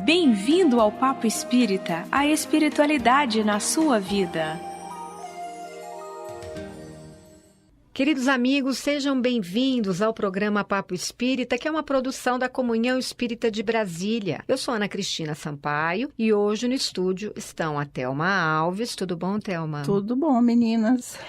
Bem-vindo ao Papo Espírita, a espiritualidade na sua vida. Queridos amigos, sejam bem-vindos ao programa Papo Espírita, que é uma produção da Comunhão Espírita de Brasília. Eu sou Ana Cristina Sampaio e hoje no estúdio estão a Thelma Alves. Tudo bom, Thelma? Tudo bom, meninas.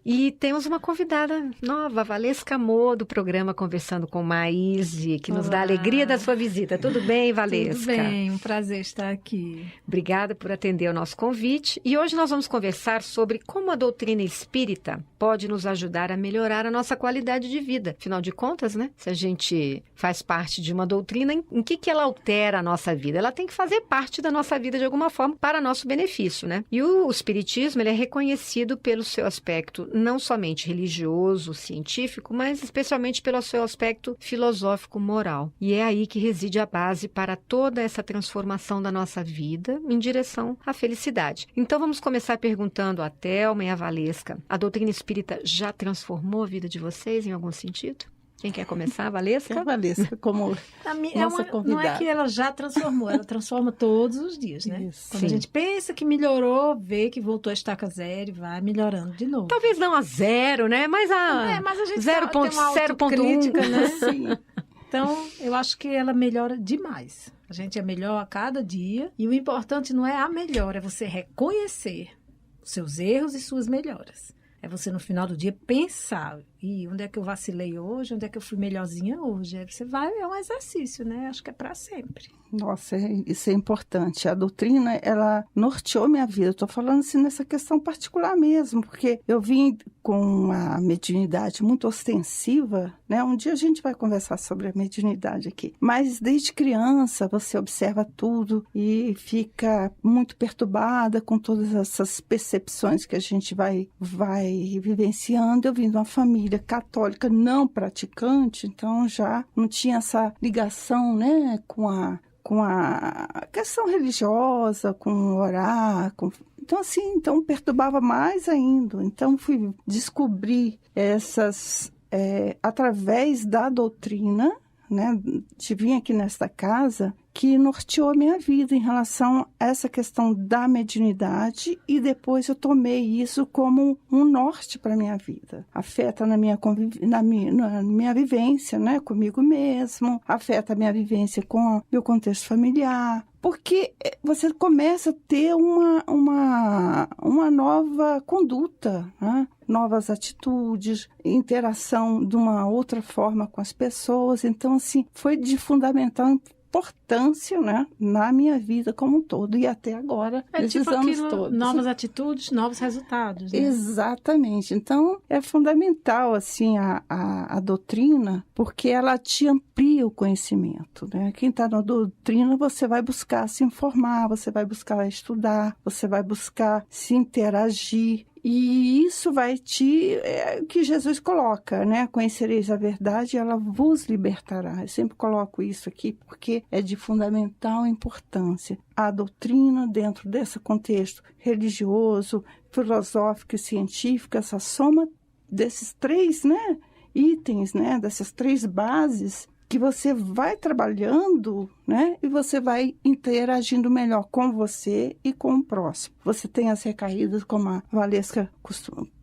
E temos uma convidada nova, Valesca Amor, do programa Conversando com Maíse, que nos dá a alegria da sua visita. Tudo bem, Valesca? Tudo bem, um prazer estar aqui. Obrigada por atender o nosso convite. E hoje nós vamos conversar sobre como a doutrina espírita pode nos ajudar a melhorar a nossa qualidade de vida. Afinal de contas, né? Se a gente faz parte de uma doutrina, em que ela altera a nossa vida? Ela tem que fazer parte da nossa vida de alguma forma para nosso benefício, né? E o espiritismo, ele é reconhecido pelo seu aspecto não somente religioso, científico, mas especialmente pelo seu aspecto filosófico, moral. E é aí que reside a base para toda essa transformação da nossa vida em direção à felicidade. Então vamos começar perguntando a Thelma e a Valesca: a doutrina espírita já transformou a vida de vocês em algum sentido? Quem quer começar, Valesca? A Valesca, como nossa convidada. Não é que ela já transformou, ela transforma todos os dias, né? Isso. Quando a gente pensa que melhorou, vê que voltou a estaca zero e vai melhorando de novo. Talvez não a zero, né? Mas mas a gente 0.1, tem uma autocrítica, né? Sim. Então, eu acho que ela melhora demais. A gente é melhor a cada dia. E o importante não é a melhora, é você reconhecer os seus erros e suas melhoras. É você, no final do dia, pensar: e onde é que eu vacilei hoje? Onde é que eu fui melhorzinha hoje? Aí você vai, é um exercício, né? Acho que é para sempre. Nossa, isso é importante. A doutrina, ela norteou minha vida. Estou falando assim nessa questão particular mesmo, porque eu vim com uma mediunidade muito ostensiva, né? Um dia a gente vai conversar sobre a mediunidade aqui. Mas desde criança você observa tudo e fica muito perturbada com todas essas percepções que a gente vai vivenciando. Eu vim de uma família católica não praticante, então já não tinha essa ligação, né, com a questão religiosa, com orar, então perturbava mais ainda. Então fui descobrir essas através da doutrina, né, de vir aqui nesta casa, que norteou a minha vida em relação a essa questão da mediunidade, e depois eu tomei isso como um norte para a minha vida. Afeta na minha vivência, né, comigo mesmo, afeta a minha vivência com o meu contexto familiar, porque você começa a ter uma nova conduta, né? Novas atitudes, interação de uma outra forma com as pessoas. Então, assim, foi de fundamental importância, né, na minha vida como um todo e até agora, nesses tipo anos todos. Novas atitudes, novos resultados, né? Exatamente. Então, é fundamental, assim, a doutrina, porque ela te amplia o conhecimento, né? Quem está na doutrina, você vai buscar se informar, você vai buscar estudar, você vai buscar se interagir. E isso vai que Jesus coloca, né? Conhecereis a verdade e ela vos libertará. Eu sempre coloco isso aqui porque é de fundamental importância. A doutrina, dentro desse contexto religioso, filosófico e científico, essa soma desses três, né, itens, né, dessas três bases, que você vai trabalhando, né? E você vai interagindo melhor com você e com o próximo. Você tem as recaídas, como a Valesca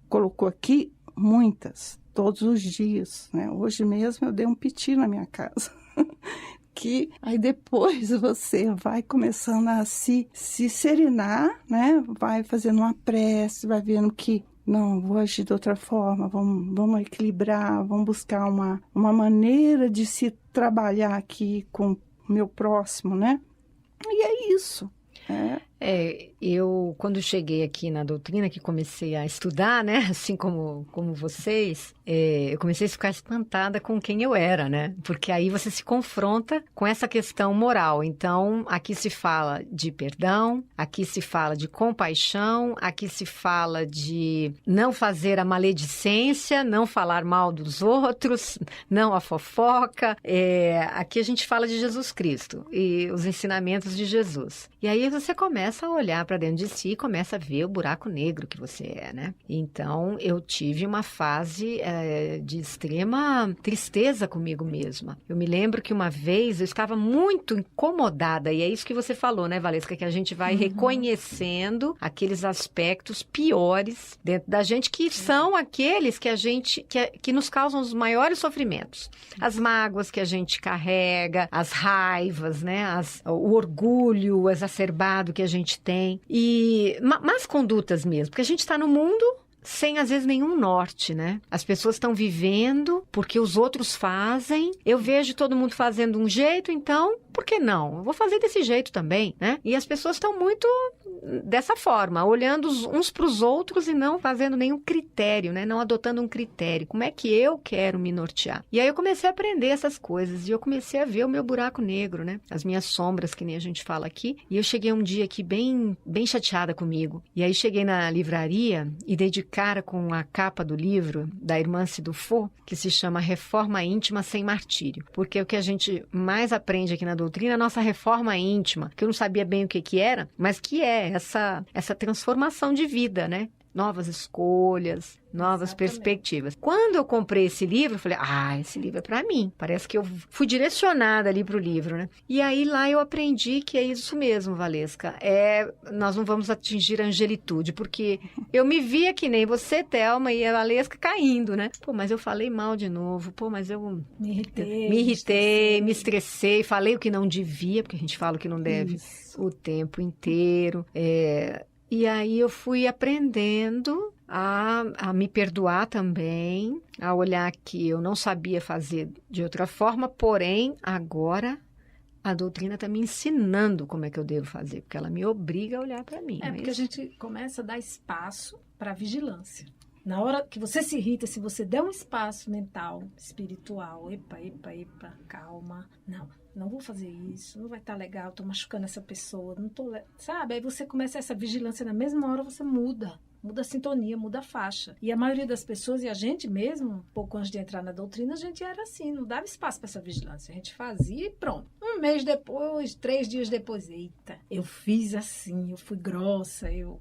colocou aqui, muitas, todos os dias, né? Hoje mesmo eu dei um piti na minha casa. Que aí depois você vai começando a se serenar, né? Vai fazendo uma prece, vai vendo que não, vou agir de outra forma, vamos equilibrar, vamos buscar uma maneira de se trabalhar aqui com o meu próximo, né? E é isso. Eu, quando cheguei aqui na doutrina, que comecei a estudar, né, assim como vocês, eu comecei a ficar espantada com quem eu era, né, porque aí você se confronta com essa questão moral. Então, aqui se fala de perdão, aqui se fala de compaixão, aqui se fala de não fazer a maledicência, não falar mal dos outros, não a fofoca. Aqui a gente fala de Jesus Cristo e os ensinamentos de Jesus. E aí você começa começa a olhar para dentro de si e começa a ver o buraco negro que você é, né? Então, eu tive uma fase de extrema tristeza comigo mesma. Eu me lembro que uma vez eu estava muito incomodada, e é isso que você falou, né, Valesca? Que a gente vai reconhecendo aqueles aspectos piores dentro da gente, que são aqueles que a gente, que nos causam os maiores sofrimentos. As mágoas que a gente carrega, as raivas, né? O orgulho exacerbado que a gente tem. E más condutas mesmo, porque a gente está no mundo sem, às vezes, nenhum norte, né? As pessoas estão vivendo porque os outros fazem. Eu vejo todo mundo fazendo um jeito, então, por que não? Eu vou fazer desse jeito também, né? E as pessoas estão muito dessa forma, olhando uns para os outros e não fazendo nenhum critério, né? Não adotando um critério. Como é que eu quero me nortear? E aí eu comecei a aprender essas coisas e eu comecei a ver o meu buraco negro, né? As minhas sombras, que nem a gente fala aqui. E eu cheguei um dia aqui bem chateada comigo. E aí cheguei na livraria e dei de cara com a capa do livro da irmã Cidufo, que se chama Reforma Íntima Sem Martírio. Porque o que a gente mais aprende aqui na doutrina é a nossa reforma íntima, que eu não sabia bem o que era, mas que é essa transformação de vida, né? Novas escolhas, novas perspectivas. Quando eu comprei esse livro, eu falei, esse livro é para mim. Parece que eu fui direcionada ali para o livro, né? E aí lá eu aprendi que é isso mesmo, Valesca. Nós não vamos atingir a angelitude, porque eu me via que nem você, Thelma, e a Valesca caindo, né? Pô, mas eu falei mal de novo. Pô, mas eu me irritei, me estressei, falei o que não devia, porque a gente fala o que não deve o tempo inteiro. E aí eu fui aprendendo a me perdoar também, a olhar que eu não sabia fazer de outra forma, porém, agora a doutrina está me ensinando como é que eu devo fazer, porque ela me obriga a olhar para mim. Porque a gente começa a dar espaço para a vigilância. Na hora que você se irrita, se você der um espaço mental, espiritual, epa, calma, não vou fazer isso, não vai estar legal, tô machucando essa pessoa, não tô, sabe? Aí você começa essa vigilância, na mesma hora você muda a sintonia, muda a faixa. E a maioria das pessoas, e a gente mesmo, um pouco antes de entrar na doutrina, a gente era assim, não dava espaço para essa vigilância. A gente fazia e pronto. Um mês depois, 3 dias depois, eita, eu fiz assim, eu fui grossa, eu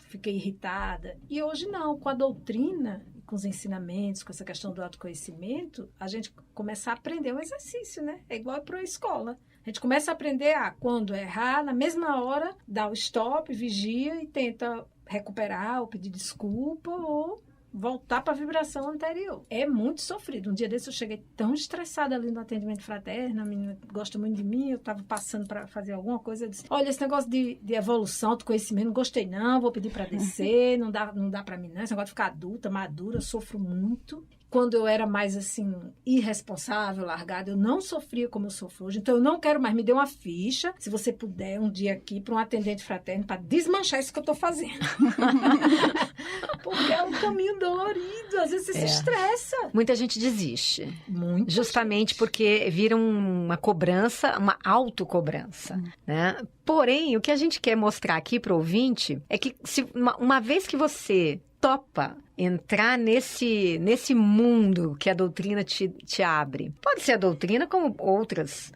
fiquei irritada. E hoje não, com a doutrina, com os ensinamentos, com essa questão do autoconhecimento, a gente começa a aprender um exercício, né? É igual para a escola. A gente começa a aprender quando errar, na mesma hora, dá o stop, vigia e tenta recuperar ou pedir desculpa ou voltar para a vibração anterior. É muito sofrido. Um dia desse eu cheguei tão estressada ali no atendimento fraterno, a menina gosta muito de mim, eu estava passando para fazer alguma coisa, eu disse, olha, esse negócio de evolução, de conhecimento, não gostei não, vou pedir para descer, não dá para mim não, esse negócio de ficar adulta, madura, eu sofro muito. Quando eu era mais, assim, irresponsável, largada, eu não sofria como eu sofro hoje. Então, eu não quero mais. Me dê uma ficha, se você puder, um dia aqui, para um atendente fraterno, para desmanchar isso que eu estou fazendo. Porque é um caminho dolorido. Às vezes você se estressa. Muita gente desiste. Justamente gente. Porque vira uma cobrança, uma autocobrança, né? Porém, o que a gente quer mostrar aqui para o ouvinte é que uma vez que você topa entrar nesse mundo que a doutrina te abre. Pode ser a doutrina como outras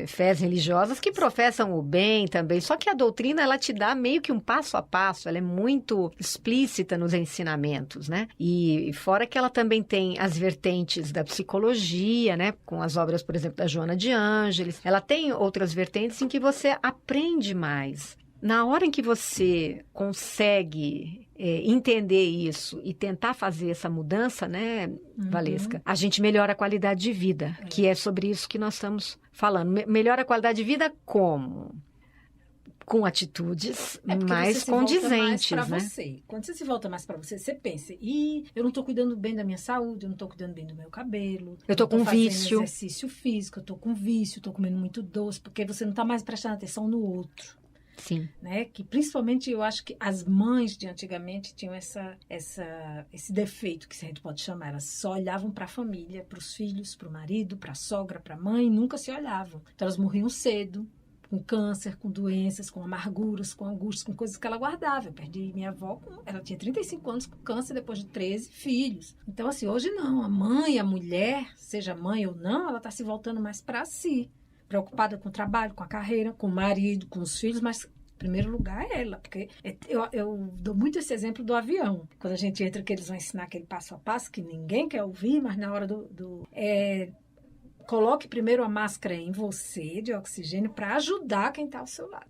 fés religiosas que professam o bem também, só que a doutrina ela te dá meio que um passo a passo, ela é muito explícita nos ensinamentos, né? E fora que ela também tem as vertentes da psicologia, né? Com as obras, por exemplo, da Joana de Ângeles, ela tem outras vertentes em que você aprende mais. Na hora em que você consegue entender isso e tentar fazer essa mudança, né, Valesca? A gente melhora a qualidade de vida, que é sobre isso que nós estamos falando. Melhora a qualidade de vida como? Com atitudes mais condizentes, mais né? Você. Quando você se volta mais para você, você pensa, eu não estou cuidando bem da minha saúde, eu não estou cuidando bem do meu cabelo. Eu estou com vício. Exercício físico, eu estou com vício, estou comendo muito doce, porque você não está mais prestando atenção no outro. Sim. Né? Que principalmente eu acho que as mães de antigamente tinham esse defeito, que a gente pode chamar. Elas só olhavam para a família, para os filhos, para o marido, para a sogra, para a mãe, nunca se olhavam. Então elas morriam cedo, com câncer, com doenças, com amarguras, com angústias, com coisas que ela guardava. Eu perdi minha avó, ela tinha 35 anos com câncer depois de 13 filhos. Então assim, hoje não, a mãe, a mulher, seja mãe ou não, ela está se voltando mais para si. Preocupada com o trabalho, com a carreira, com o marido, com os filhos, mas Em primeiro lugar é ela, porque eu dou muito esse exemplo do avião. Quando a gente entra, que eles vão ensinar aquele passo a passo, que ninguém quer ouvir, mas na hora coloque primeiro a máscara em você, de oxigênio, para ajudar quem está ao seu lado.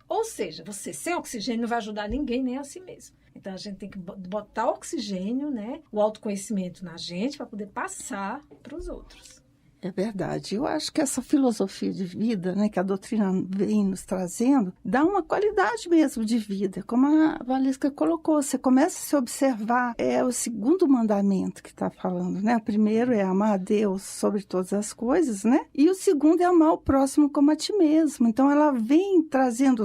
Ou seja, você sem oxigênio não vai ajudar ninguém, nem a si mesmo. Então, a gente tem que botar o oxigênio, né, o autoconhecimento na gente, para poder passar para os outros. É verdade. Eu acho que essa filosofia de vida, né, que a doutrina vem nos trazendo, dá uma qualidade mesmo de vida. Como a Valesca colocou, você começa a se observar. É o segundo mandamento que está falando, né? O primeiro é amar a Deus sobre todas as coisas, né? E o segundo é amar o próximo como a ti mesmo. Então, ela vem trazendo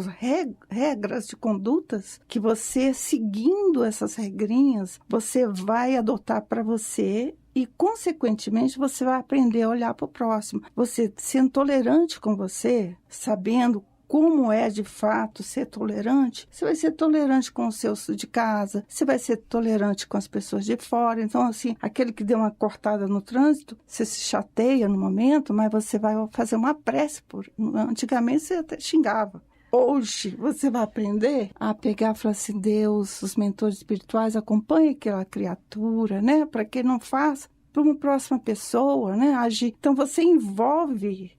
regras de condutas que você, seguindo essas regrinhas, você vai adotar para você. E, consequentemente, você vai aprender a olhar para o próximo. Você sendo tolerante com você, sabendo como é de fato ser tolerante, você vai ser tolerante com os seus de casa, você vai ser tolerante com as pessoas de fora. Então, assim, aquele que deu uma cortada no trânsito, você se chateia no momento, mas você vai fazer uma prece por... Antigamente, você até xingava. Hoje, você vai aprender a pegar e falar assim, Deus, os mentores espirituais, acompanhem aquela criatura, né? Para que não faça para uma próxima pessoa, né? Agir. Então, você envolve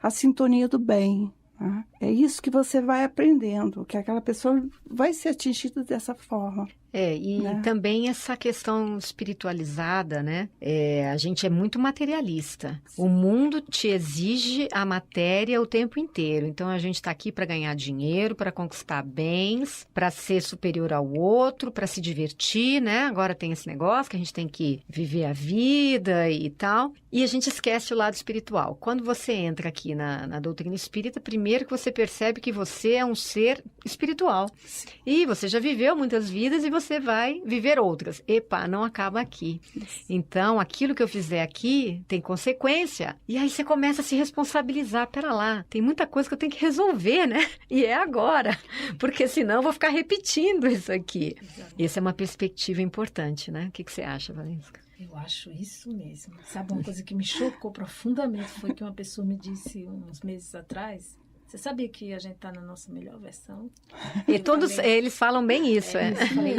a sintonia do bem. Né? É isso que você vai aprendendo, que aquela pessoa vai ser atingida dessa forma. E né? Também essa questão espiritualizada, né? A gente é muito materialista. O mundo te exige a matéria o tempo inteiro. Então, a gente está aqui para ganhar dinheiro, para conquistar bens, para ser superior ao outro, para se divertir, né? Agora tem esse negócio que a gente tem que viver a vida e tal. E a gente esquece o lado espiritual. Quando você entra aqui na doutrina espírita, primeiro que você percebe que você é um ser espiritual. Sim. E você já viveu muitas vidas e você vai viver outras. Epa, não acaba aqui. Então, aquilo que eu fizer aqui tem consequência. E aí você começa a se responsabilizar. Pera lá, tem muita coisa que eu tenho que resolver, né? E é agora. Porque senão eu vou ficar repetindo isso aqui. Essa é uma perspectiva importante, né? O que você acha, Valesca? Eu acho isso mesmo. Sabe, uma coisa que me chocou profundamente foi que uma pessoa me disse uns meses atrás... Você sabia que a gente está na nossa melhor versão? E todos eles falam bem isso, Eu falei,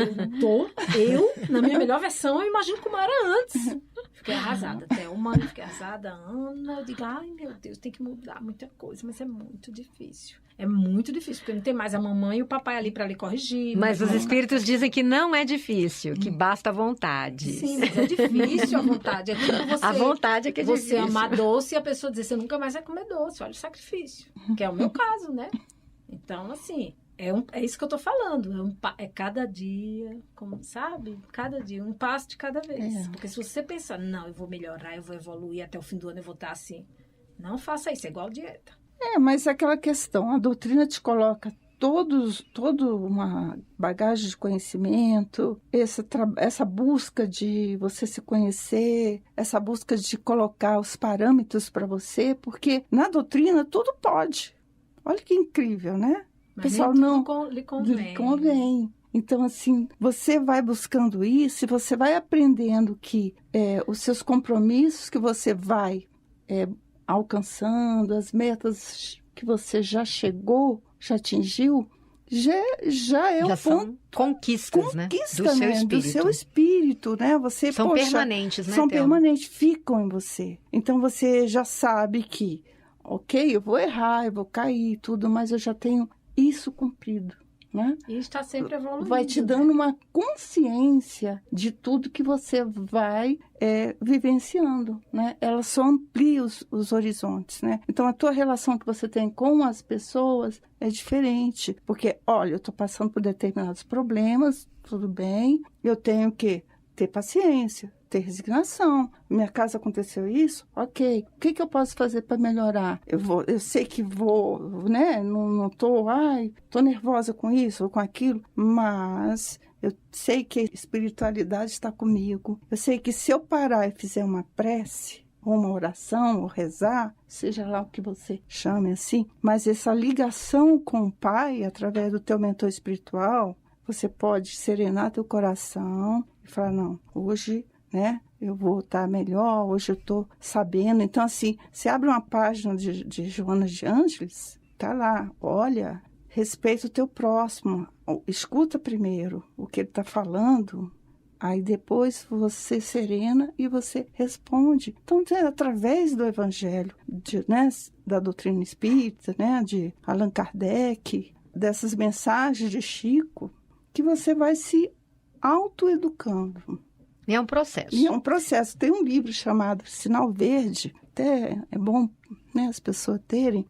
na minha melhor versão, eu imagino como era antes. Fiquei arrasada. Até uma ano, fiquei arrasada. Ana, eu digo, ai meu Deus, tem que mudar muita coisa, mas é muito difícil. É muito difícil, porque não tem mais a mamãe e o papai ali para lhe corrigir. Mas os espíritos dizem que não é difícil, que basta a vontade. Sim, mas é difícil a vontade. É tipo você... A vontade é que é difícil. Você amar doce e a pessoa dizer, você nunca mais vai comer doce. Olha o sacrifício. Que é o meu caso, né? Então, assim, é isso que eu tô falando. É cada dia, como sabe? Cada dia, um passo de cada vez. Porque se você pensar, não, eu vou melhorar, eu vou evoluir, até o fim do ano eu vou estar assim. Não faça isso, é igual dieta. Mas é aquela questão, a doutrina te coloca toda uma bagagem de conhecimento, essa busca de você se conhecer, essa busca de colocar os parâmetros para você, porque na doutrina tudo pode. Olha que incrível, né? Mas pessoal não lhe convém. Então, assim, você vai buscando isso e você vai aprendendo que os seus compromissos que você vai alcançando, as metas que você já chegou, já atingiu, já é um ponto. Conquistas, né? Do seu espírito, né? Você, são permanentes, né? São permanentes, ficam em você. Então, você já sabe que, ok, eu vou errar, eu vou cair, tudo, mas eu já tenho isso cumprido. Né? E está sempre evoluindo. Vai te dando uma consciência de tudo que você vai vivenciando, né? Ela só amplia os horizontes, né? Então, a tua relação que você tem com as pessoas é diferente. Porque, olha, eu estou passando por determinados problemas, tudo bem, eu tenho que ter paciência, ter resignação. Minha casa aconteceu isso? Ok. O que eu posso fazer para melhorar? Eu sei que vou, né? Não tô nervosa com isso ou com aquilo, mas eu sei que a espiritualidade está comigo. Eu sei que se eu parar e fizer uma prece, ou uma oração, ou rezar, seja lá o que você chame assim, mas essa ligação com o Pai, através do teu mentor espiritual, você pode serenar teu coração e falar, não, hoje, né, eu vou estar melhor, hoje eu estou sabendo. Então, assim, você abre uma página de Joana de Ângeles, Tá lá, olha, respeita o teu próximo, escuta primeiro o que ele está falando, aí depois você serena e você responde. Então, através do Evangelho, da doutrina espírita, de Allan Kardec, dessas mensagens de Chico, que você vai se autoeducando. E é um processo. E é um processo. Tem um livro chamado Sinal Verde, até é bom as pessoas terem,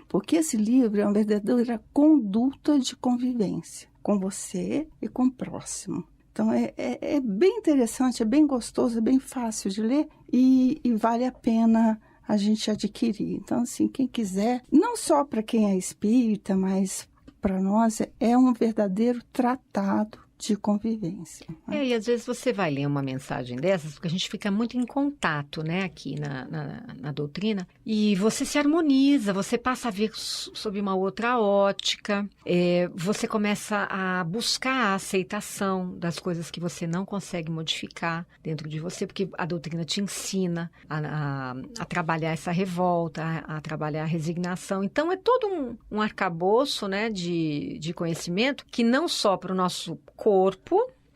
porque esse livro é uma verdadeira conduta de convivência com você e com o próximo. Então, é bem interessante, é bem gostoso, é bem fácil de ler e vale a pena a gente adquirir. Então, assim, quem quiser, não só para quem é espírita, mas para nós é um verdadeiro tratado de convivência. E às vezes você vai ler uma mensagem dessas, porque a gente fica muito em contato, aqui na doutrina, e você se harmoniza, você passa a ver sob uma outra ótica, você começa a buscar a aceitação das coisas que você não consegue modificar dentro de você, porque a doutrina te ensina a trabalhar essa revolta, a trabalhar a resignação. Então, é todo um arcabouço, de conhecimento que não só para o nosso corpo,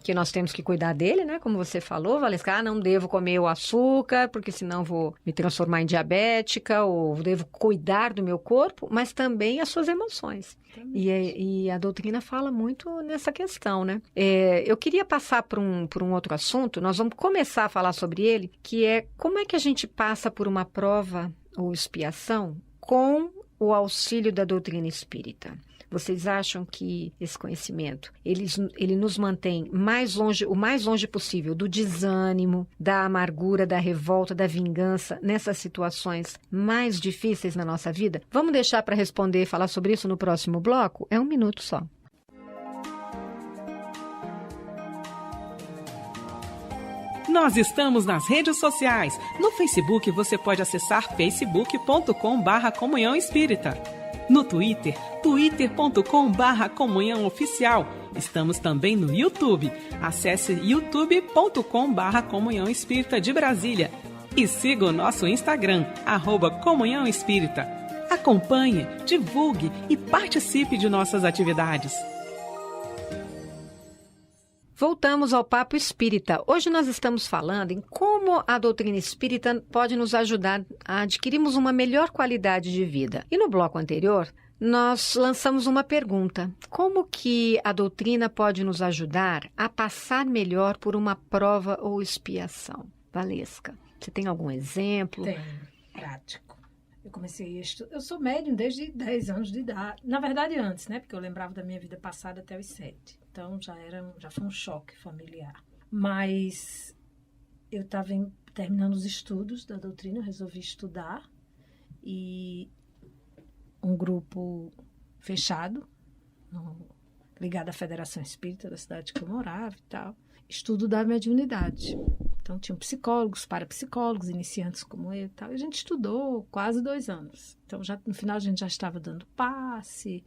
que nós temos que cuidar dele, como você falou, Valesca, não devo comer o açúcar, porque senão vou me transformar em diabética, ou devo cuidar do meu corpo, mas também as suas emoções. E a doutrina fala muito nessa questão, eu queria passar por um outro assunto, nós vamos começar a falar sobre ele, que é como é que a gente passa por uma prova ou expiação com o auxílio da doutrina espírita. Vocês acham que esse conhecimento, ele nos mantém o mais longe possível do desânimo, da amargura, da revolta, da vingança, nessas situações mais difíceis na nossa vida? Vamos deixar para responder e falar sobre isso no próximo bloco? É 1 minuto só. Nós estamos nas redes sociais. No Facebook você pode acessar facebook.com/Comunhão Espírita. No Twitter, twitter.com/Comunhão Oficial. Estamos também no YouTube. Acesse youtube.com/Comunhão Espírita de Brasília. E siga o nosso Instagram, @Comunhão Espírita. Acompanhe, divulgue e participe de nossas atividades. Voltamos ao Papo Espírita. Hoje nós estamos falando em como a doutrina espírita pode nos ajudar a adquirirmos uma melhor qualidade de vida. E no bloco anterior, nós lançamos uma pergunta. Como que a doutrina pode nos ajudar a passar melhor por uma prova ou expiação? Valesca, você tem algum exemplo? Tenho, prático. Eu comecei a estudar. Eu sou médium desde 10 anos de idade. Na verdade, antes, porque eu lembrava da minha vida passada até os 7. Então, já foi um choque familiar. Mas eu estava terminando os estudos da doutrina, eu resolvi estudar. E um grupo fechado, ligado à Federação Espírita da cidade que eu morava e tal, estudo da mediunidade. Então, tinham psicólogos, parapsicólogos, iniciantes como eu e tal. E a gente estudou quase 2 anos. Então, no final, a gente já estava dando passe,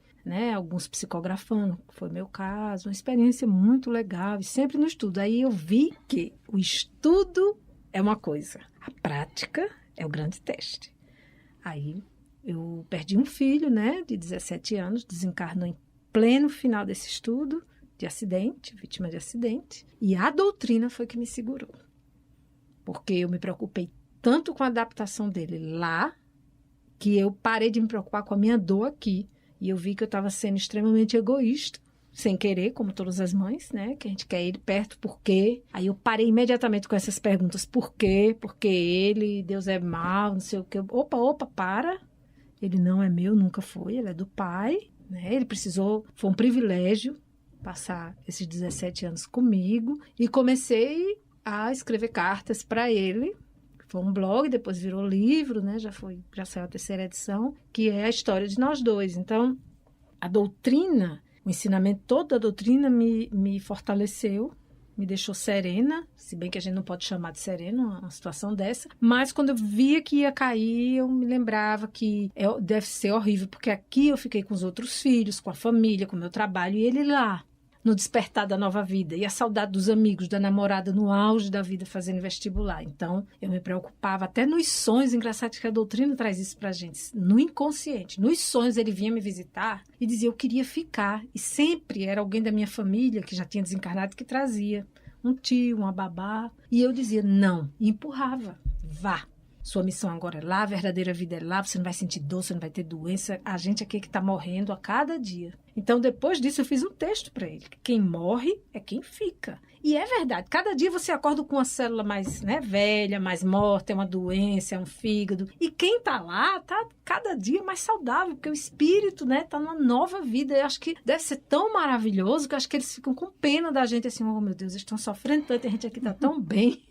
alguns psicografando, que foi meu caso. Uma experiência muito legal e sempre no estudo. Aí eu vi que o estudo é uma coisa, a prática é o grande teste. Aí eu perdi um filho, de 17 anos, desencarnou em pleno final desse estudo, de acidente, vítima de acidente. E a doutrina foi que me segurou. Porque eu me preocupei tanto com a adaptação dele lá, que eu parei de me preocupar com a minha dor aqui. E eu vi que eu estava sendo extremamente egoísta, sem querer, como todas as mães, que a gente quer ele perto, por quê? Aí eu parei imediatamente com essas perguntas, por quê? Porque ele, Deus é mau, não sei o quê. Opa, para. Ele não é meu, nunca foi, ele é do pai, Ele precisou, foi um privilégio passar esses 17 anos comigo. E comecei a escrever cartas para ele. Foi um blog, depois virou livro, já saiu a 3ª edição, que é a história de nós dois. Então, a doutrina, o ensinamento todo da doutrina me fortaleceu, me deixou serena, se bem que a gente não pode chamar de serena uma situação dessa, mas quando eu via que ia cair, eu me lembrava que deve ser horrível, porque aqui eu fiquei com os outros filhos, com a família, com o meu trabalho, e ele lá. no despertar da nova vida, e a saudade dos amigos, da namorada no auge da vida fazendo vestibular. Então, eu me preocupava até nos sonhos. Engraçado que a doutrina traz isso pra gente, no inconsciente. Nos sonhos ele vinha me visitar e dizia, eu queria ficar. E sempre era alguém da minha família, que já tinha desencarnado, que trazia. Um tio, uma babá. E eu dizia, não. E empurrava. Vá. Sua missão agora é lá, a verdadeira vida é lá, você não vai sentir dor, você não vai ter doença. A gente aqui que está morrendo a cada dia. Então, depois disso, eu fiz um texto para ele. Quem morre é quem fica. E é verdade, cada dia você acorda com uma célula mais velha, mais morta, é uma doença, é um fígado. E quem está lá, está cada dia mais saudável, porque o espírito está numa nova vida. Eu acho que deve ser tão maravilhoso que eu acho que eles ficam com pena da gente, assim, oh meu Deus, eles estão sofrendo tanto e a gente aqui está tão bem.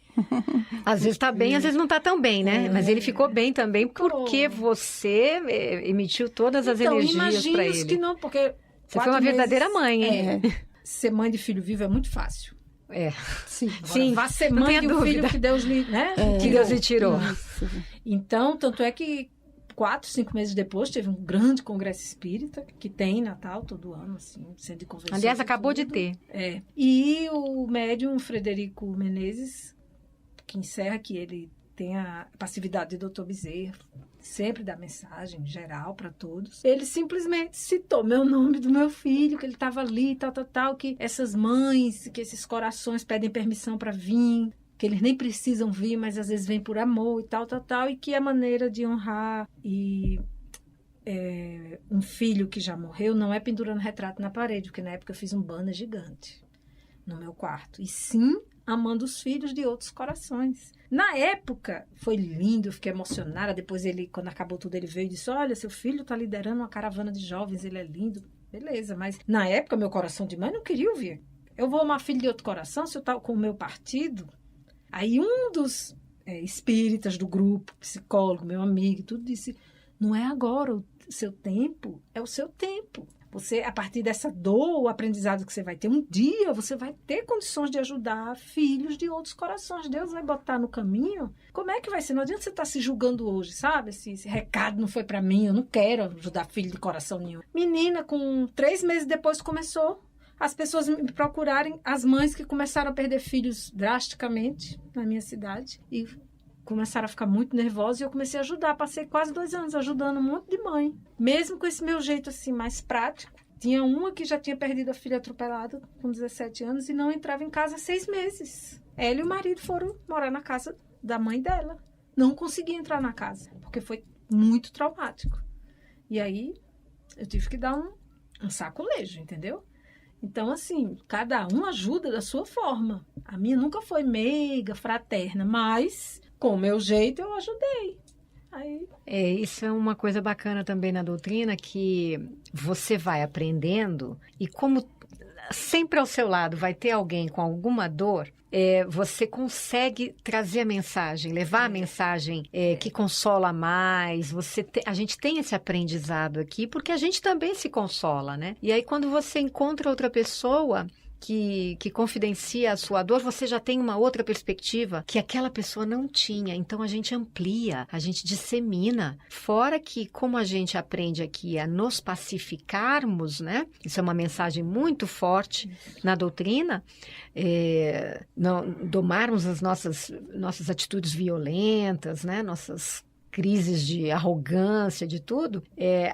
Às vezes está bem, às vezes não está tão bem, né? Mas ele ficou bem também porque você emitiu todas as energias para ele. Que não, porque você foi uma verdadeira mãe, hein? Ser mãe de filho vivo é muito fácil. Sim. Agora, sim. Vá ser mãe de um filho que Deus lhe, que Deus lhe tirou. Isso. Então, tanto é que 4, 5 meses depois, teve um grande congresso espírita, que tem em Natal todo ano, assim, centro de convenção. Aliás, acabou de ter. E o médium Frederico Menezes, que encerra, que ele tem a passividade de Dr. Bezerra, sempre dá mensagem geral para todos. Ele simplesmente citou meu nome do meu filho, que ele estava ali, tal, que essas mães, que esses corações pedem permissão para vir, que eles nem precisam vir, mas às vezes vêm por amor e tal, e que a maneira de honrar um filho que já morreu não é pendurando retrato na parede, porque na época eu fiz um banner gigante no meu quarto, e sim amando os filhos de outros corações. Na época, foi lindo, eu fiquei emocionada. Depois ele, quando acabou tudo, ele veio e disse, olha, seu filho está liderando uma caravana de jovens, ele é lindo. Beleza, mas na época, meu coração de mãe não queria ouvir. Eu vou amar filho de outro coração, se eu estou com o meu partido. Aí um dos espíritas do grupo, psicólogo, meu amigo, tudo disse, não é agora o seu tempo, é o seu tempo. Você, a partir dessa dor, o aprendizado que você vai ter, um dia você vai ter condições de ajudar filhos de outros corações. Deus vai botar no caminho. Como é que vai ser? Não adianta você estar se julgando hoje, sabe? Esse recado não foi para mim, eu não quero ajudar filho de coração nenhum. Menina, com 3 meses depois começou as pessoas me procurarem, as mães que começaram a perder filhos drasticamente na minha cidade e começaram a ficar muito nervosas e eu comecei a ajudar. Passei quase 2 anos ajudando um monte de mãe. Mesmo com esse meu jeito assim mais prático. Tinha uma que já tinha perdido a filha atropelada com 17 anos e não entrava em casa há 6 meses. Ela e o marido foram morar na casa da mãe dela. Não conseguia entrar na casa, porque foi muito traumático. E aí eu tive que dar um saculejo, entendeu? Então, assim, cada um ajuda da sua forma. A minha nunca foi meiga, fraterna, mas com o meu jeito eu ajudei. Aí... Isso é uma coisa bacana também na doutrina, que você vai aprendendo e como sempre ao seu lado vai ter alguém com alguma dor, você consegue trazer a mensagem, levar a mensagem que consola mais. A gente tem esse aprendizado aqui porque a gente também se consola, né? E aí quando você encontra outra pessoa que confidencia a sua dor, você já tem uma outra perspectiva que aquela pessoa não tinha. Então, a gente amplia, a gente dissemina. Fora que, como a gente aprende aqui a nos pacificarmos, né? Isso é uma mensagem muito forte na doutrina. Não domarmos as nossas atitudes violentas, né? Nossas crises de arrogância, de tudo.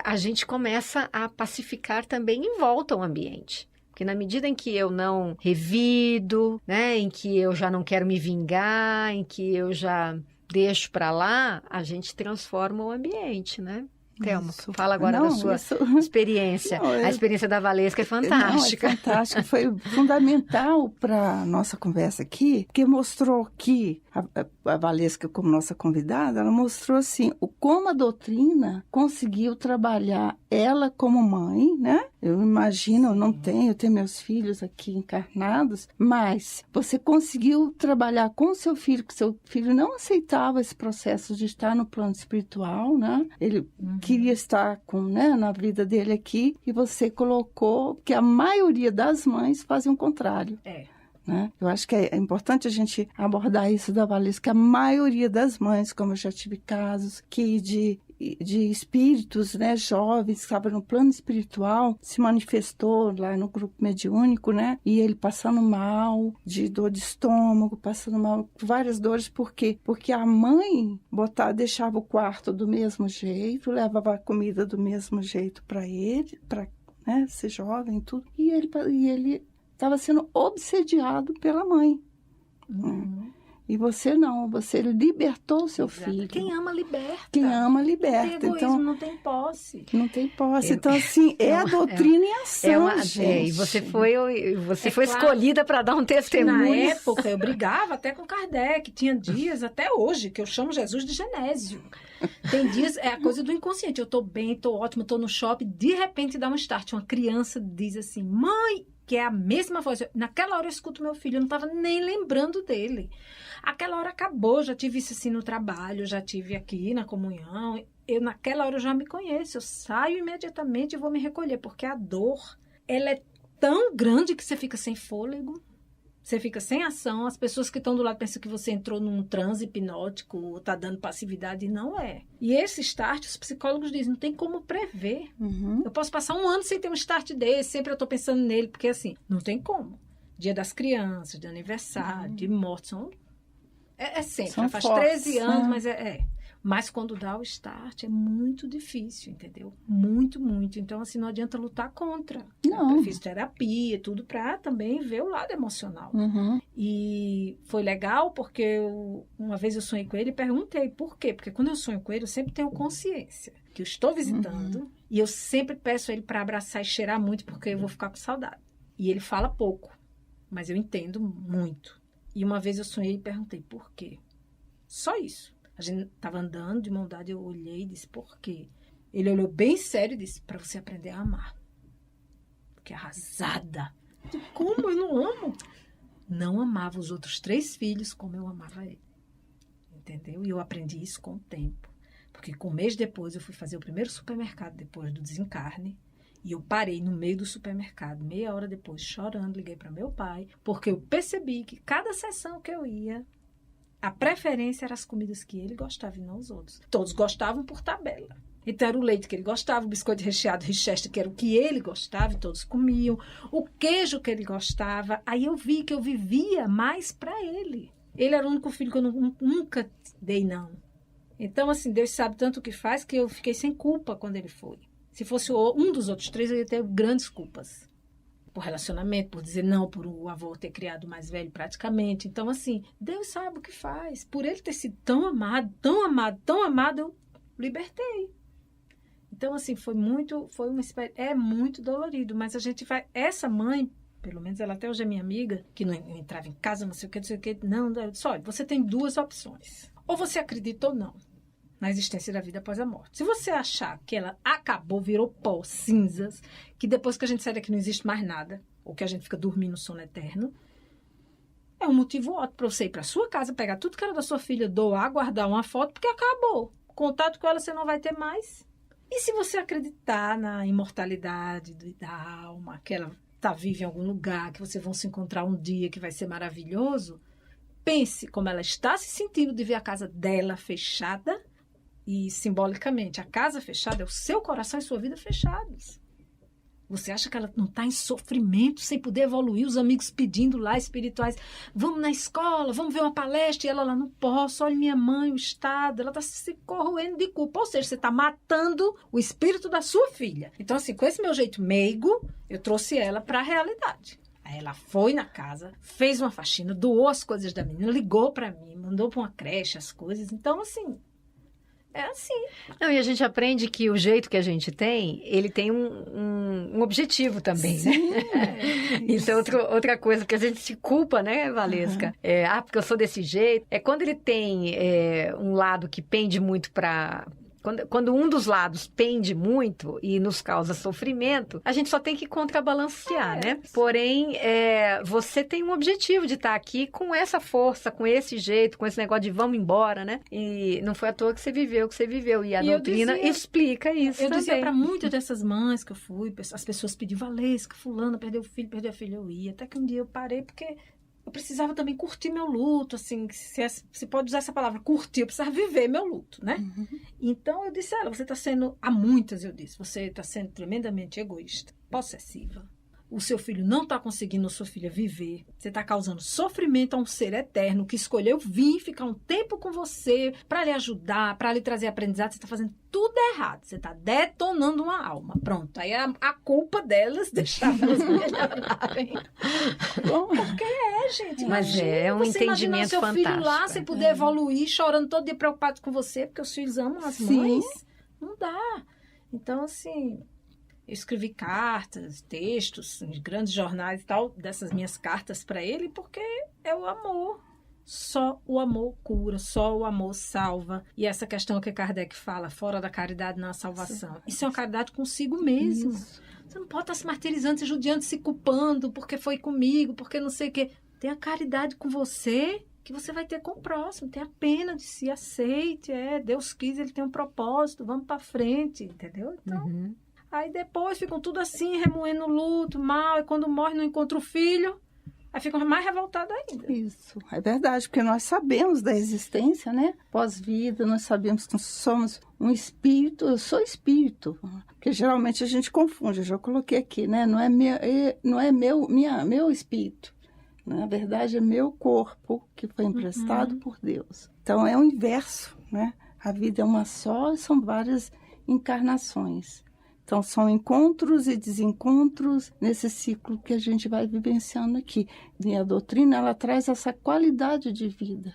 A gente começa a pacificar também em volta ao ambiente. Porque na medida em que eu não revido, né, em que eu já não quero me vingar, em que eu já deixo para lá, a gente transforma o ambiente, né? Thelma, fala agora da sua experiência. A experiência da Valesca é fantástica. É fantástica. Foi fundamental para a nossa conversa aqui, porque mostrou que a Valesca, como nossa convidada, ela mostrou assim, como a doutrina conseguiu trabalhar ela como mãe, né? Eu imagino, eu tenho meus filhos aqui encarnados, mas você conseguiu trabalhar com o seu filho, que seu filho não aceitava esse processo de estar no plano espiritual, né? Ele queria estar na vida dele aqui, e você colocou que a maioria das mães fazem o contrário. Né? Eu acho que é importante a gente abordar isso da Valesca, que a maioria das mães, como eu já tive casos, que de de espíritos, né, jovens, que estavam no plano espiritual, se manifestou lá no grupo mediúnico, né? E ele passando mal, de dor de estômago, passando mal, várias dores. Por quê? Porque a mãe deixava o quarto do mesmo jeito, levava a comida do mesmo jeito para ele, para, né, ser jovem e tudo. E ele estava sendo obsediado pela mãe. Uhum. E você não, você libertou o seu Exato. filho. Quem ama, liberta. Quem ama, Não tem liberta. egoísmo, Então, não tem posse. não tem posse. Então, assim, a doutrina em ação, gente. E você foi Claro. escolhida para dar um Na testemunho. época, eu brigava até com Kardec. Tinha dias, até hoje, que eu chamo Jesus de Genésio. Tem dias, é a coisa do inconsciente. Eu tô bem, tô ótima, tô no shopping. De repente, dá um start. Uma criança diz assim, mãe, que é a mesma voz. Naquela hora eu escuto meu filho, eu não estava nem lembrando dele. Aquela hora acabou, já tive isso assim no trabalho, já tive aqui na comunhão. Naquela hora eu já me conheço, eu saio imediatamente e vou me recolher, porque a dor, ela é tão grande que você fica sem fôlego, você fica sem ação. As pessoas que estão do lado pensam que você entrou num transe hipnótico, está dando passividade, e não é. E esse start, os psicólogos dizem, não tem como prever. Uhum. Eu posso passar um ano sem ter um start desse, sempre eu estou pensando nele, porque assim, não tem como. Dia das crianças, de aniversário, de morte, é sempre. São Já faz fortes, 13 anos, né? mas Mas quando dá o start, é muito difícil, entendeu? Muito, muito. Então, assim, não adianta lutar contra. Não. Eu fiz terapia, tudo para também ver o lado emocional. Uhum. E foi legal porque uma vez eu sonhei com ele e perguntei por quê. Porque quando eu sonho com ele, eu sempre tenho consciência que eu estou visitando. E eu sempre peço a ele para abraçar e cheirar muito, porque eu vou ficar com saudade. E ele fala pouco, mas eu entendo muito. E uma vez eu sonhei e perguntei por quê. Só isso. A gente estava andando de mão dada, eu olhei e disse, por quê? Ele olhou bem sério e disse, para você aprender a amar. Porque arrasada. Como? Eu não amo. Não amava os outros 3 filhos como eu amava ele. Entendeu? E eu aprendi isso com o tempo. Porque com um mês depois, eu fui fazer o primeiro supermercado depois do desencarne. E eu parei no meio do supermercado, meia hora depois, chorando, liguei para meu pai, porque eu percebi que cada sessão que eu ia, a preferência era as comidas que ele gostava e não os outros. Todos gostavam por tabela. Então era o leite que ele gostava, o biscoito recheado Richester, que era o que ele gostava e todos comiam, o queijo que ele gostava. Aí eu vi que eu vivia mais para ele. Ele era o único filho que eu nunca dei não. Então, assim, Deus sabe tanto o que faz que eu fiquei sem culpa quando ele foi. Se fosse um dos outros 3, eu ia ter grandes culpas. Por relacionamento, por dizer não, por o avô ter criado o mais velho praticamente. Então, assim, Deus sabe o que faz. Por ele ter sido tão amado, tão amado, tão amado, eu libertei. Então, assim, é muito dolorido. Mas a gente vai... Essa mãe, pelo menos ela até hoje é minha amiga, que não entrava em casa, não sei o que. Não, só, você tem 2 opções. Ou você acredita ou não na existência da vida após a morte. Se você achar que ela acabou, virou pó, cinzas, que depois que a gente sai daqui não existe mais nada, ou que a gente fica dormindo no sono eterno, é um motivo ótimo para você ir para sua casa, pegar tudo que era da sua filha, doar, guardar uma foto, porque acabou. Contato com ela você não vai ter mais. E se você acreditar na imortalidade da alma, que ela está viva em algum lugar, que vocês vão se encontrar um dia, que vai ser maravilhoso, pense como ela está se sentindo de ver a casa dela fechada. E, simbolicamente, a casa fechada é o seu coração e sua vida fechados. Você acha que ela não está em sofrimento, sem poder evoluir, os amigos pedindo lá, espirituais, vamos na escola, vamos ver uma palestra, e ela lá, não posso, olha minha mãe, o estado, ela está se corroendo de culpa. Ou seja, você está matando o espírito da sua filha. Então, assim, com esse meu jeito meigo, eu trouxe ela para a realidade. Aí ela foi na casa, fez uma faxina, doou as coisas da menina, ligou para mim, mandou para uma creche as coisas. Então, assim... É assim. Não, e a gente aprende que o jeito que a gente tem, ele tem um objetivo também, Sim, né? Isso. Então, outra coisa, porque a gente se culpa, né, Valesca? Porque eu sou desse jeito. Quando ele tem um lado que pende muito para... Quando um dos lados pende muito e nos causa sofrimento, a gente só tem que contrabalancear, né? Porém, você tem um objetivo de estar aqui com essa força, com esse jeito, com esse negócio de vamos embora, né? E não foi à toa que você viveu o que você viveu. E a doutrina explica isso Eu também. dizia para muitas dessas mães que eu fui, as pessoas pediam, Valesca, fulana perdeu o filho, perdeu a filha, eu ia. Até que um dia eu parei, porque eu precisava também curtir meu luto, assim, se pode usar essa palavra, curtir, eu precisava viver meu luto, né? Então, eu disse a ela, você está sendo, há muitas eu disse, você está sendo tremendamente egoísta, possessiva. O seu filho não está conseguindo, a sua filha, viver. Você está causando sofrimento a um ser eterno que escolheu vir ficar um tempo com você para lhe ajudar, para lhe trazer aprendizado. Você está fazendo tudo errado. Você está detonando uma alma. Pronto. Aí a culpa delas deixar elas melhorarem. Porque gente. Mas é um você entendimento seu fantástico. Filho lá sem poder evoluir, chorando todo dia preocupado com você, porque os filhos amam as mães. Não dá. Então, assim... Eu escrevi cartas, textos, em grandes jornais e tal, dessas minhas cartas para ele, porque é o amor. Só o amor cura, só o amor salva. E essa questão que Kardec fala, fora da caridade não há salvação. Isso é uma caridade consigo mesmo. Isso. Você não pode estar se martirizando, se judiando, se culpando, porque foi comigo, porque não sei o quê. Tem a caridade com você, que você vai ter com o próximo. Tem a pena de si, aceite. Deus quis, ele tem um propósito, vamos para frente, entendeu? Então... Aí depois ficam tudo assim, remoendo o luto, mal, e quando morre não encontra o filho, aí ficam mais revoltados ainda. Isso, é verdade, porque nós sabemos da existência, né? Pós-vida, nós sabemos que somos um espírito, eu sou espírito, porque geralmente a gente confunde, eu já coloquei aqui, né? Não é meu espírito, na verdade é meu corpo que foi emprestado por Deus. Então é o inverso, né? A vida é uma só, são várias encarnações. Então, são encontros e desencontros nesse ciclo que a gente vai vivenciando aqui. E a doutrina, ela traz essa qualidade de vida.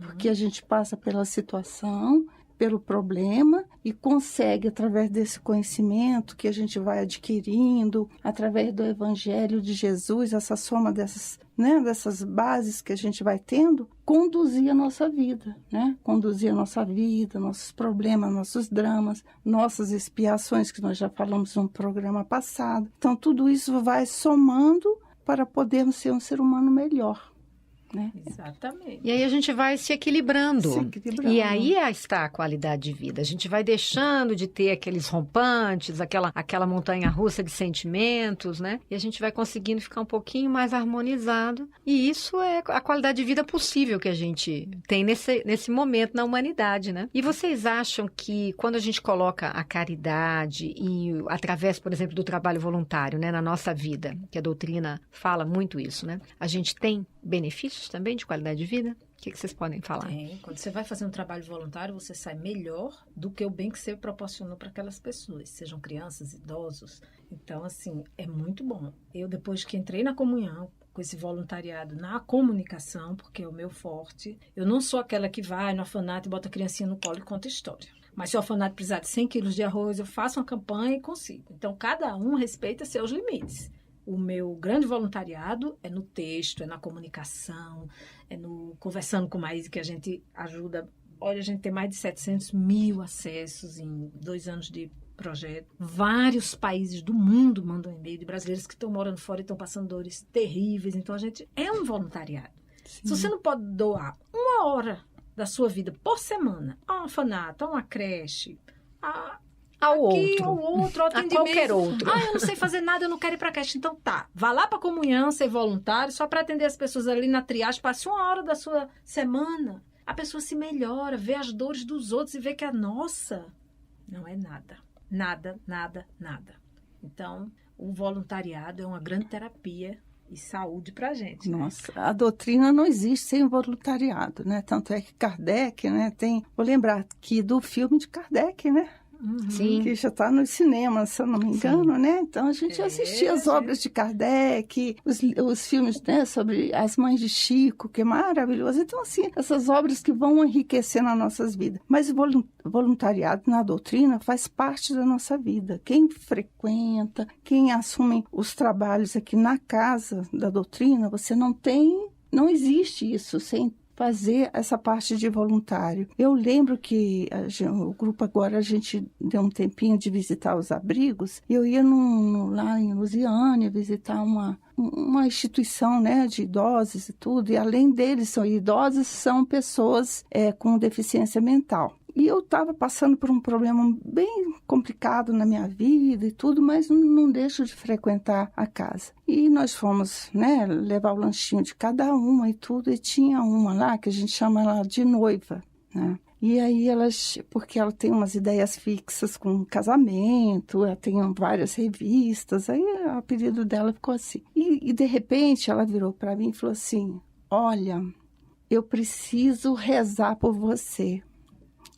Porque a gente passa pela situação, pelo problema e consegue, através desse conhecimento que a gente vai adquirindo, através do Evangelho de Jesus, essa soma dessas bases que a gente vai tendo, conduzir a nossa vida, né? Conduzir a nossa vida, nossos problemas, nossos dramas, nossas expiações, que nós já falamos no programa passado. Então, tudo isso vai somando para podermos ser um ser humano melhor. Né? Exatamente. E aí a gente vai se equilibrando. E aí está a qualidade de vida. A gente vai deixando de ter aqueles rompantes, aquela montanha-russa de sentimentos, né? E a gente vai conseguindo ficar um pouquinho mais harmonizado. E isso é a qualidade de vida possível que a gente tem nesse momento na humanidade, né? E vocês acham que quando a gente coloca a caridade e através, por exemplo, do trabalho voluntário, né, na nossa vida, que a doutrina fala muito isso, né? A gente tem benefícios também de qualidade de vida? O que vocês podem falar? Quando você vai fazer um trabalho voluntário, você sai melhor do que o bem que você proporcionou para aquelas pessoas, sejam crianças, idosos. Então, assim, é muito bom. Eu, depois que entrei na comunhão, com esse voluntariado na comunicação, porque é o meu forte, eu não sou aquela que vai no orfanato e bota a criancinha no colo e conta história. Mas se o orfanato precisar de 100 quilos de arroz, eu faço uma campanha e consigo. Então, cada um respeita seus limites. O meu grande voluntariado é no texto, é na comunicação, é no conversando com mais que a gente ajuda. Olha, a gente tem mais de 700 mil acessos em 2 anos de projeto. Vários países do mundo mandam e-mail de brasileiros que estão morando fora e estão passando dores terríveis. Então, a gente é um voluntariado. Sim. Se você não pode doar 1 hora da sua vida por semana a um orfanato, a uma creche, ao outro, a qualquer outro. Eu não sei fazer nada, eu não quero ir para a creche. Então tá, vá lá para a comunhão, ser voluntário, só para atender as pessoas ali na triagem, passe 1 hora da sua semana. A pessoa se melhora, vê as dores dos outros e vê que a nossa não é nada. Nada, nada, nada. Então, o voluntariado é uma grande terapia e saúde para a gente. Nossa, a doutrina não existe sem o voluntariado, né? Tanto é que Kardec, né, vou lembrar aqui do filme de Kardec, né? Sim. Que já está no cinema, se eu não me engano, né? Então, a gente assistia as obras de Kardec, os filmes, né, sobre as mães de Chico, que é maravilhoso. Então, assim, essas obras que vão enriquecer nas nossas vidas. Mas o voluntariado na doutrina faz parte da nossa vida. Quem frequenta, quem assume os trabalhos aqui na casa da doutrina, você não existe isso sem fazer essa parte de voluntário. Eu lembro que o grupo agora, a gente deu um tempinho de visitar os abrigos, e eu ia lá em Lusiânia visitar uma instituição, né, de idosos e tudo, e além deles são idosos, são pessoas com deficiência mental. E eu estava passando por um problema bem complicado na minha vida e tudo, mas não deixo de frequentar a casa. E nós fomos, né, levar o lanchinho de cada uma e tudo, e tinha uma lá que a gente chama ela de noiva, né? E aí porque ela tem umas ideias fixas com casamento, ela tem várias revistas, aí o apelido dela ficou assim. E de repente ela virou para mim e falou assim: olha, eu preciso rezar por você.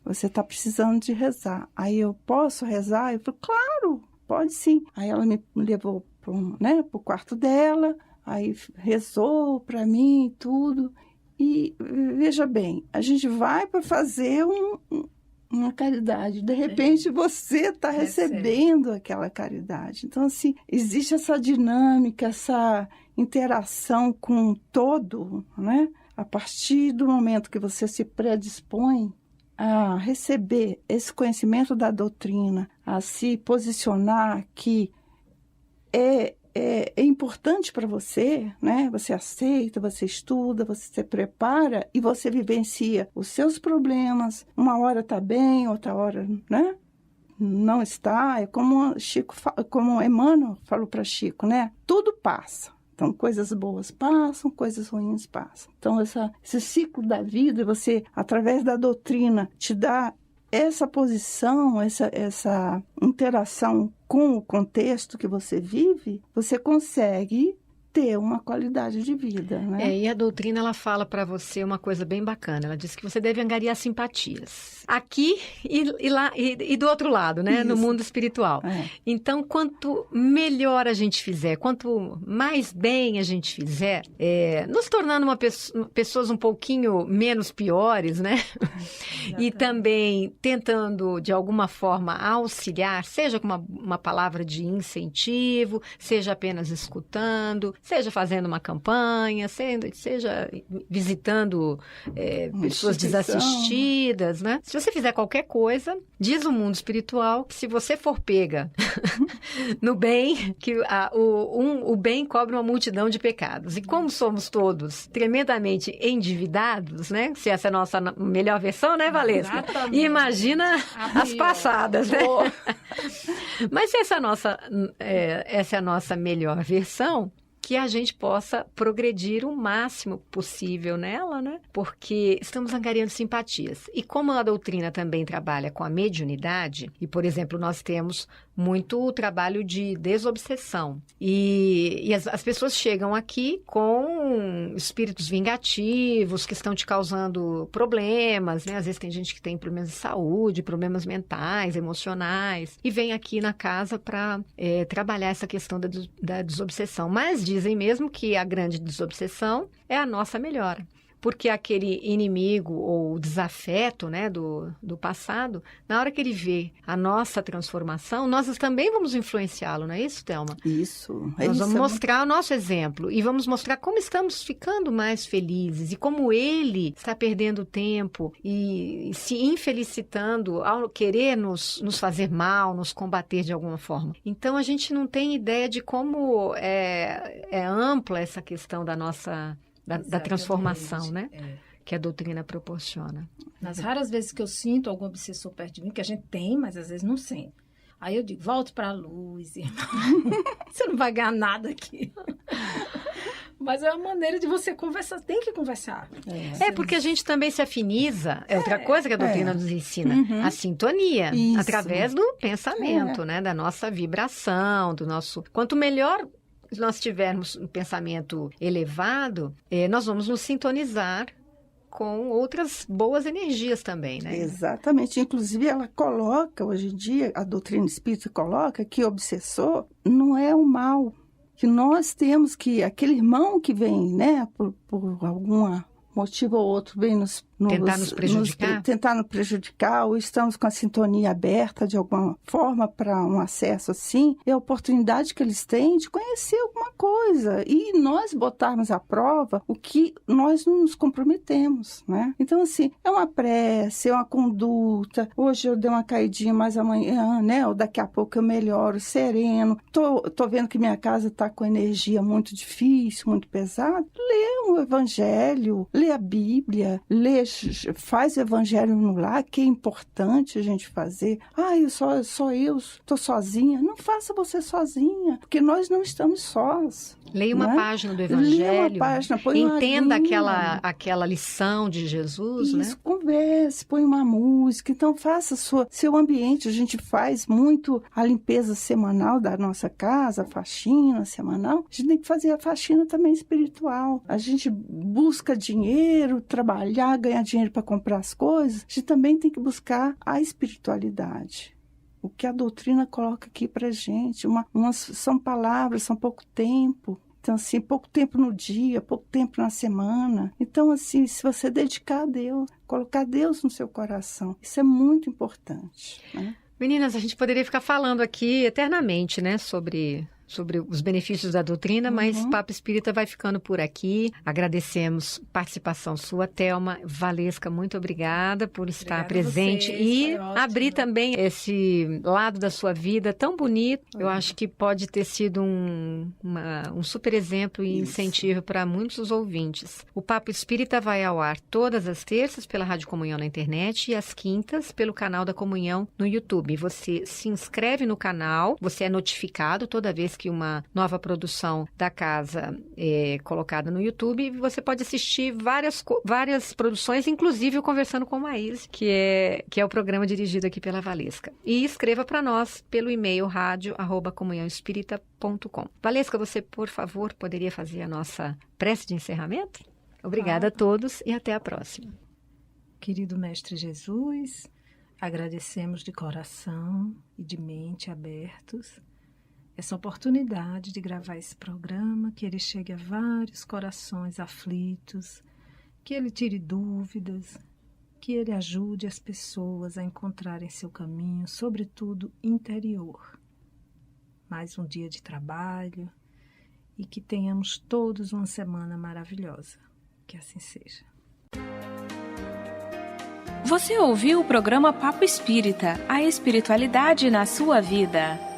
Você está precisando de rezar. Aí eu, posso rezar? Eu falei, claro, pode sim. Aí ela me levou pro quarto dela, aí rezou para mim e tudo. E veja bem, a gente vai para fazer uma caridade. De repente você está recebendo aquela caridade. Então, assim, existe essa dinâmica, essa interação com o todo, né? A partir do momento que você se predispõe a receber esse conhecimento da doutrina, a se posicionar que é importante para você, né? Você aceita, você estuda, você se prepara e você vivencia os seus problemas. Uma hora está bem, outra hora, né? Não está. É como como Emmanuel falou para Chico, né? Tudo passa. Então, coisas boas passam, coisas ruins passam. Então, esse ciclo da vida, você, através da doutrina, te dá essa posição, essa interação com o contexto que você vive, você consegue ter uma qualidade de vida, né? E a doutrina, ela fala para você uma coisa bem bacana. Ela diz que você deve angariar simpatias. Aqui e lá, e do outro lado, né? Isso. No mundo espiritual. Então, quanto melhor a gente fizer, quanto mais bem a gente fizer, nos tornando pessoas um pouquinho menos piores, né? E também tentando, de alguma forma, auxiliar, seja com uma palavra de incentivo, seja apenas escutando, seja fazendo uma campanha, seja visitando pessoas desassistidas, né? Se você fizer qualquer coisa, diz o mundo espiritual que se você for pega no bem, que o bem cobre uma multidão de pecados. E como somos todos tremendamente endividados, né? Se essa é a nossa melhor versão, né, Valesca? Exatamente. Imagina as passadas, né? Mas se essa é a nossa melhor versão, que a gente possa progredir o máximo possível nela, né? Porque estamos angariando simpatias. E como a doutrina também trabalha com a mediunidade, e, por exemplo, nós temos muito trabalho de desobsessão. E as pessoas chegam aqui com espíritos vingativos que estão te causando problemas, né? Às vezes tem gente que tem problemas de saúde, problemas mentais, emocionais, e vem aqui na casa para trabalhar essa questão da desobsessão. Mas dizem mesmo que a grande desobsessão é a nossa melhora. Porque aquele inimigo ou desafeto, né, do passado, na hora que ele vê a nossa transformação, nós também vamos influenciá-lo, não é isso, Thelma? Isso. Nós vamos mostrar o nosso exemplo e vamos mostrar como estamos ficando mais felizes e como ele está perdendo tempo e se infelicitando ao querer nos fazer mal, nos combater de alguma forma. Então, a gente não tem ideia de como é ampla essa questão da nossa... Da transformação, né? Que a doutrina proporciona. Nas raras vezes que eu sinto algum obsessor perto de mim, que a gente tem, mas às vezes não sente. Aí eu digo, volte para a luz, irmão. Você não vai ganhar nada aqui. Mas é uma maneira de você conversar, tem que conversar. Porque a gente também se afiniza, é outra coisa que a doutrina nos ensina, a sintonia, isso, através do pensamento, né? Da nossa vibração, do nosso... Quanto melhor... Se nós tivermos um pensamento elevado, nós vamos nos sintonizar com outras boas energias também, né? Exatamente. Inclusive, ela coloca, hoje em dia, a doutrina espírita coloca que o obsessor não é o mal. Que nós temos que, aquele irmão que vem, né, por algum motivo ou outro, vem tentar nos prejudicar? Tentar nos prejudicar, ou estamos com a sintonia aberta de alguma forma para um acesso assim, é a oportunidade que eles têm de conhecer alguma coisa e nós botarmos à prova o que nós não nos comprometemos, né? Então, assim, é uma prece, é uma conduta. Hoje eu dei uma caidinha, mas amanhã, né? Ou daqui a pouco eu melhoro, sereno. Tô vendo que minha casa está com energia muito difícil, muito pesada. Lê o Evangelho, lê a Bíblia, lê faz o evangelho no lar, que é importante a gente fazer. Só eu estou sozinha. Não faça você sozinha, porque nós não estamos sós. Leia uma página do Evangelho. Leia uma página, põe entenda aquela lição de Jesus, isso, né? Converse, põe uma música. Então, faça seu ambiente. A gente faz muito a limpeza semanal da nossa casa, a faxina semanal. A gente tem que fazer a faxina também espiritual. A gente busca dinheiro, trabalhar, ganhar dinheiro para comprar as coisas. A gente também tem que buscar a espiritualidade. O que a doutrina coloca aqui para gente. São palavras, são pouco tempo. Então, assim, pouco tempo no dia, pouco tempo na semana. Então, assim, se você dedicar a Deus, colocar Deus no seu coração, isso é muito importante, né? Meninas, a gente poderia ficar falando aqui eternamente, né, sobre os benefícios da doutrina, mas o Papo Espírita vai ficando por aqui. Agradecemos a participação sua, Thelma. Valesca, muito obrigada por estar presente e abrir também esse lado da sua vida tão bonito. Eu acho que pode ter sido um super exemplo e incentivo para muitos ouvintes. O Papo Espírita vai ao ar todas as terças pela Rádio Comunhão na internet e às quintas pelo canal da Comunhão no YouTube. Você se inscreve no canal, você é notificado toda vez que uma nova produção da casa é colocada no YouTube, você pode assistir várias produções, inclusive o Conversando com Maíse, que é o programa dirigido aqui pela Valesca. E escreva para nós pelo e-mail radio@comunhãoespírita.com. Valesca, você, por favor, poderia fazer a nossa prece de encerramento? Obrigada a todos e até a próxima. Querido Mestre Jesus, agradecemos de coração e de mente abertos essa oportunidade de gravar esse programa, que ele chegue a vários corações aflitos, que ele tire dúvidas, que ele ajude as pessoas a encontrarem seu caminho, sobretudo interior. Mais um dia de trabalho e que tenhamos todos uma semana maravilhosa. Que assim seja. Você ouviu o programa Papo Espírita, a espiritualidade na sua vida.